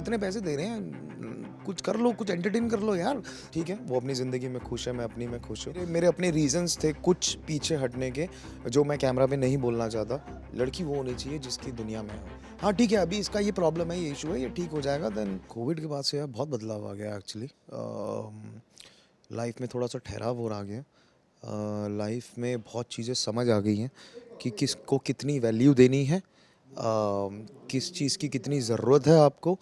इतने पैसे दे रहे हैं, कुछ कर लो, कुछ एंटरटेन कर लो यार। ठीक है, वो अपनी ज़िंदगी में खुश है, मैं अपनी में खुश हूँ। मेरे अपने रीजंस थे कुछ पीछे हटने के, जो मैं कैमरा पे नहीं बोलना चाहता। लड़की वो होनी चाहिए जिसकी दुनिया में हो। हाँ ठीक है, अभी इसका ये प्रॉब्लम है, ये इशू है, ये ठीक हो जाएगा। देन कोविड के बाद से यार बहुत बदलाव आ गया एक्चुअली। लाइफ में थोड़ा सा ठहराव हो रहा गया। लाइफ में बहुत चीज़ें समझ आ गई हैं कि किसको कितनी वैल्यू देनी है, किस चीज़ की कितनी ज़रूरत है आपको,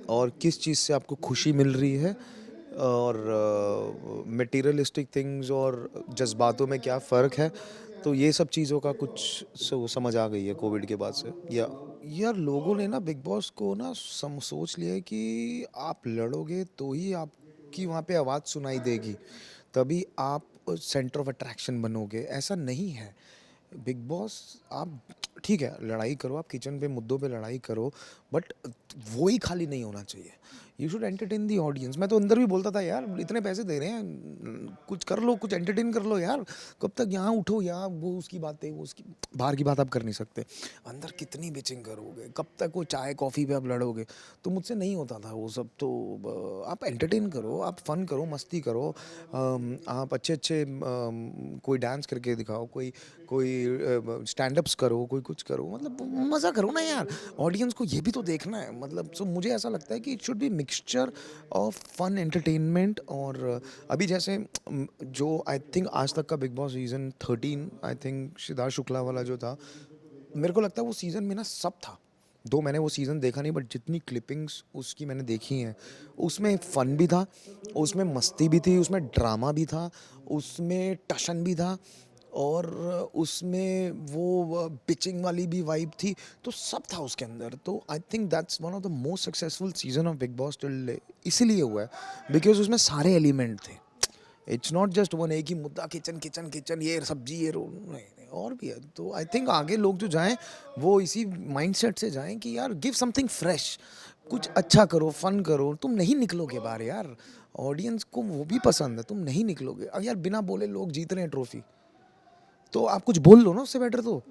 और किस चीज़ से आपको खुशी मिल रही है, और मटेरियलिस्टिक थिंग्स और जज्बातों में क्या फ़र्क है। तो ये सब चीज़ों का कुछ समझ आ गई है कोविड के बाद से। या यार लोगों ने ना बिग बॉस को ना सोच लिया है कि आप लड़ोगे तो ही आपकी वहाँ पे आवाज़ सुनाई देगी, तभी आप सेंटर ऑफ अट्रैक्शन बनोगे। ऐसा नहीं है। बिग बॉस, आप ठीक है लड़ाई करो, आप किचन पे मुद्दों पे लड़ाई करो, बट वो ही खाली नहीं होना चाहिए। You should entertain the audience. मैं तो अंदर भी बोलता था यार इतने पैसे दे रहे हैं, कुछ कर लो, कुछ एंटरटेन कर लो यार। कब तक यहाँ उठो, यहाँ वो उसकी बातें, वो उसकी, बाहर की बात आप कर नहीं सकते। अंदर कितनी बिचिंग करोगे, कब तक वो चाय कॉफ़ी पे आप लड़ोगे। तो मुझसे नहीं होता था वो सब। तो आप एंटरटेन करो, आप फन करो, मस्ती करो। आप अच्छे अच्छे कोई डांस करके दिखाओ, कोई कोई स्टैंड अप्स करो, कोई कुछ करो, मतलब मज़ा करो ना यार। ऑडियंस को ये भी तो देखना है। मतलब सो मुझे ऐसा लगता है कि it should be mixture of fun entertainment. और अभी जैसे जो आई थिंक आज तक का Bigg Boss season 13, I think Siddharth Shukla वाला जो था, मेरे को लगता है वो सीज़न में ना सब था। दो मैंने वो सीज़न देखा नहीं, बट जितनी क्लिपिंग्स उसकी मैंने देखी हैं, उसमें फ़न भी था, उसमें मस्ती भी थी, उसमें ड्रामा भी था, उसमें टशन भी था, और उसमें वो पिचिंग वाली भी वाइब थी। तो सब था उसके अंदर। तो I think that's one of the most successful season of big boss till. इसीलिए हुआ है बिकॉज उसमें सारे एलिमेंट थे। इट्स नॉट जस्ट वन एक ही मुद्दा, किचन किचन किचन, ये सब्जी, ये रोल, नहीं नहीं, और भी है। तो आई थिंक आगे लोग जो जाएं वो इसी माइंडसेट से जाएं कि यार गिव समथिंग फ्रेश, कुछ अच्छा करो, फन करो। तुम नहीं निकलोगे बाहर यार, ऑडियंस को वो भी पसंद है, तुम नहीं निकलोगे। अब यार बिना बोले लोग जीत रहे हैं ट्रॉफी, तो आप कुछ बोल लो ना, उससे बेटर तो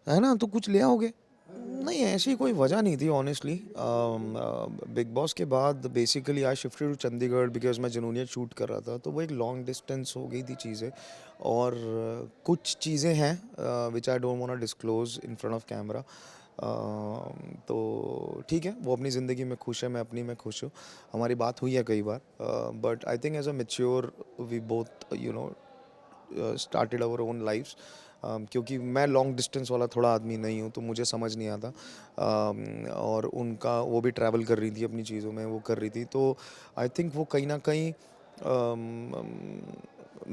है ना, तो कुछ ले आओगे। नहीं, ऐसी कोई वजह नहीं थी ऑनेस्टली। बिग बॉस के बाद basically I shifted to Chandigarh because मैं जुनूनियत शूट कर रहा था, तो वो एक लॉन्ग डिस्टेंस हो गई थी चीज़ें। और कुछ चीज़ें हैं which I don't want to disclose in front of camera. तो ठीक है, वो अपनी ज़िंदगी में खुश है, मैं अपनी में खुश हूँ। हमारी बात हुई है कई बार, but I think as a mature we both started our own lifes. क्योंकि मैं लॉन्ग डिस्टेंस वाला थोड़ा आदमी नहीं हूँ, तो मुझे समझ नहीं आता। और उनका, वो भी ट्रैवल कर रही थी अपनी चीज़ों में, वो कर रही थी। तो आई थिंक वो कहीं ना कहीं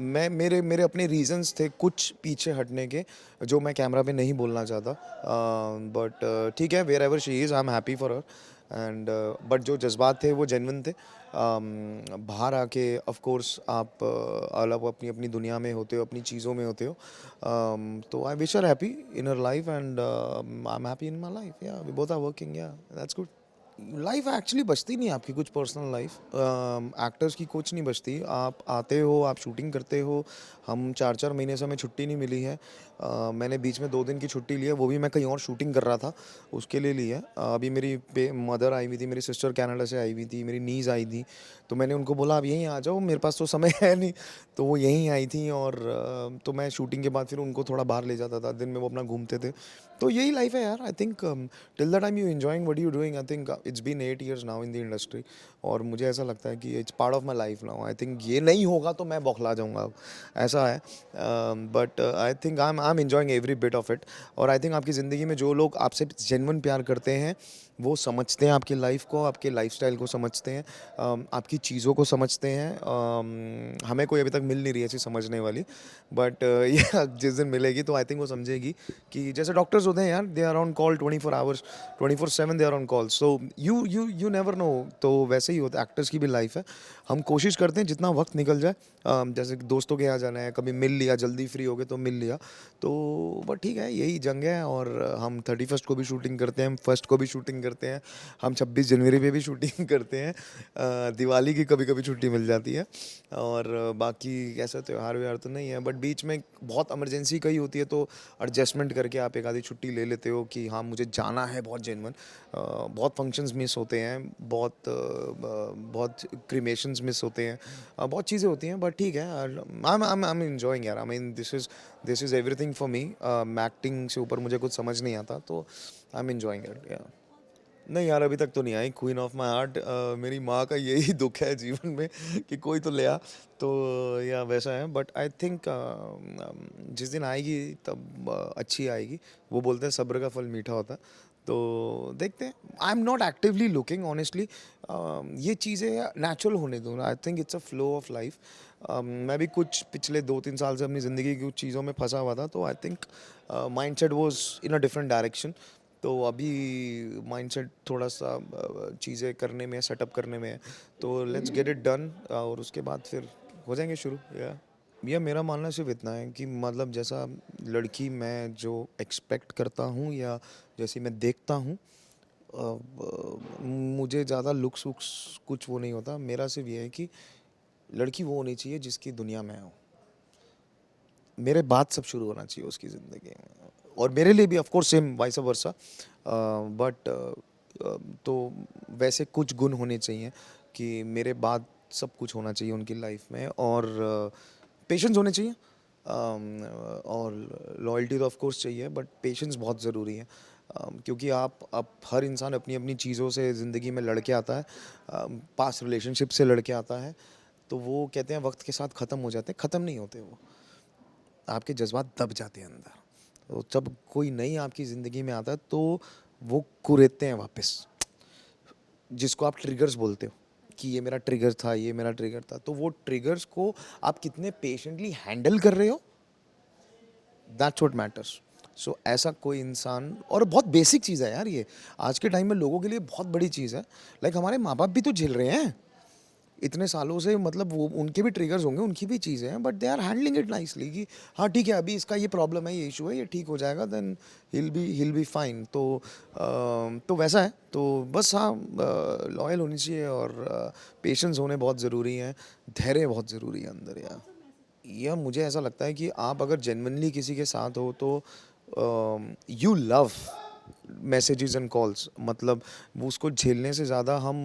मैं मेरे मेरे अपने रीजंस थे कुछ पीछे हटने के, जो मैं कैमरा पे नहीं बोलना चाहता। बट ठीक है, wherever she is I am happy for her. And but जो जज्बात थे वो जेन्युइन थे। बाहर आके ऑफ कोर्स आप अलग अपनी अपनी दुनिया में होते हो, अपनी चीज़ों में होते हो। तो I wish her happy in her life, and I am happy in my life. या वी बोथ आर वर्किंग, या दैट्स गुड। लाइफ एक्चुअली बचती नहीं आपकी, कुछ पर्सनल लाइफ एक्टर्स की कुछ नहीं बचती। आप आते हो, आप शूटिंग करते हो। हम 4-4 महीने से हमें छुट्टी नहीं मिली है। मैंने बीच में 2 दिन की छुट्टी ली है, वो भी मैं कहीं और शूटिंग कर रहा था, उसके लिए ली है। अभी मेरी मदर आई हुई थी, मेरी सिस्टर कनाडा से आई हुई थी, मेरी नीज़ आई थी। तो मैंने उनको बोला आप यहीं आ जाओ, मेरे पास तो समय है नहीं। तो वो यहीं आई थी, और तो मैं शूटिंग के बाद फिर उनको थोड़ा बाहर ले जाता था, दिन में वो अपना घूमते थे। तो यही लाइफ है यार। I think till the time you enjoying what you doing, I think it's been 8 years now in the industry. और मुझे ऐसा लगता है कि it's part of my life now. I think ये नहीं होगा तो मैं बौखला जाऊंगा अब, ऐसा है। But I think I am enjoying every bit of it. और आई थिंक आपकी ज़िंदगी में जो लोग आपसे जेन्युइन प्यार करते हैं, वो समझते हैं आपकी लाइफ को, आपके लाइफस्टाइल को समझते हैं, आपकी चीज़ों को समझते हैं। हमें कोई अभी तक मिल नहीं रही है ऐसी समझने वाली, बट ये जिस दिन मिलेगी तो आई थिंक वो समझेगी कि जैसे डॉक्टर्स होते हैं यार, they are on call 24 hours, 24/7 they are on call. So you never know. तो वैसे ही होता है, एक्टर्स की भी लाइफ है। हम कोशिश करते हैं जितना वक्त निकल जाए, जैसे कि दोस्तों के यहाँ जाना है, कभी मिल लिया, जल्दी फ्री हो गए तो मिल लिया। तो बट ठीक है, यही जंग है। और हम 31st को भी शूटिंग करते हैं, हम 1st को भी शूटिंग करते हैं, हम 26 जनवरी पे भी शूटिंग करते हैं, दिवाली की कभी कभी छुट्टी मिल जाती है, और बाकी ऐसा त्यौहार व्योहार तो नहीं है, बट बीच में बहुत इमरजेंसी कहीं होती है तो एडजस्टमेंट करके आप एक आधी छुट्टी ले लेते हो कि हाँ मुझे जाना है, बहुत जेन्युइन। बहुत फंक्शंस मिस होते हैं, बहुत क्रीमेशंस मिस होते हैं, बहुत चीज़ें होती हैं, बट ठीक है। आई एम एंजॉयिंग यार, I mean this is everything for me. Acting से ऊपर मुझे कुछ समझ नहीं आता, तो आई एम एंजॉयिंग इट यार। नहीं यार, अभी तक तो नहीं आई क्वीन ऑफ माई हार्ट। मेरी माँ का यही दुख है जीवन में कि कोई तो ले आ, तो या वैसा है, बट आई थिंक जिस दिन आएगी तब अच्छी आएगी। वो बोलते हैं सब्र का फल मीठा होता है, तो देखते हैं। I am not actively looking honestly, ये चीज़ें नेचुरल होने दूँ। आई think it's a flow of life. मैं भी कुछ पिछले 2-3 साल से अपनी ज़िंदगी की कुछ चीज़ों में फंसा हुआ था, तो I think mind set was in a different direction. तो अभी माइंडसेट थोड़ा सा चीज़ें करने में, सेटअप करने में है, तो लेट्स गेट इट डन, और उसके बाद फिर हो जाएंगे शुरू। या मेरा मानना सिर्फ इतना है कि मतलब जैसा लड़की मैं जो एक्सपेक्ट करता हूँ या जैसी मैं देखता हूँ, मुझे ज़्यादा लुक्स वुक्स कुछ वो नहीं होता। मेरा सिर्फ ये है कि लड़की वो होनी चाहिए जिसकी दुनिया में हो, मेरे बाद सब शुरू होना चाहिए उसकी ज़िंदगी में, और मेरे लिए भी of course same vice versa. But तो वैसे कुछ गुण होने चाहिए कि मेरे बाद सब कुछ होना चाहिए उनकी लाइफ में, और पेशेंस होने चाहिए, और लॉयल्टी तो ऑफ कोर्स चाहिए, बट पेशेंस बहुत ज़रूरी है। क्योंकि आप हर इंसान अपनी अपनी चीज़ों से ज़िंदगी में लड़के आता है, पास्ट रिलेशनशिप से लड़के आता है, तो वो कहते हैं वक्त के साथ ख़त्म हो जाते हैं, ख़त्म नहीं होते वो, आपके जज्बात दब जाते हैं अंदर। तो जब कोई नई आपकी ज़िंदगी में आता है तो वो कुरेदते हैं वापस, जिसको आप ट्रिगर्स बोलते हो कि ये मेरा ट्रिगर था, ये मेरा ट्रिगर था, तो वो ट्रिगर्स को आप कितने पेशेंटली हैंडल कर रहे हो, दैट्स व्हाट मैटर्स। सो ऐसा कोई इंसान, और बहुत बेसिक चीज़ है यार ये, आज के टाइम में लोगों के लिए बहुत बड़ी चीज़ है। लाइक हमारे माँ बाप भी तो झेल रहे हैं इतने सालों से, मतलब वो उनके भी ट्रिगर्स होंगे, उनकी भी चीज़ें हैं, but they are handling it nicely कि हाँ ठीक है, अभी इसका ये प्रॉब्लम है, ये इशू है, ये ठीक हो जाएगा, देन हिल बी फाइन। तो वैसा है, तो बस हाँ, लॉयल होनी चाहिए, और पेशेंस होने बहुत ज़रूरी हैं, धैर्य बहुत ज़रूरी है अंदर यार। या मुझे ऐसा लगता है कि आप अगर जेन्युइनली किसी के साथ हो तो you love messages and calls, मतलब वो उसको झेलने से ज़्यादा हम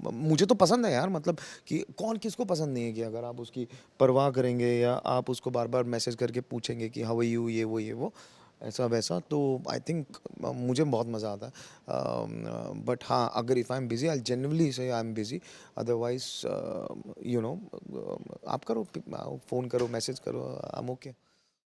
मुझे तो पसंद है यार, मतलब कि कौन किसको पसंद नहीं है कि अगर आप उसकी परवाह करेंगे या आप उसको बार बार मैसेज करके पूछेंगे कि हाउ आर यू, ये वो ऐसा वैसा, तो आई थिंक मुझे बहुत मज़ा आता है। बट हाँ, अगर if I am busy, I genuinely say I am busy, otherwise you know आप करो, फ़ोन करो, मैसेज करो, आई एम ओके।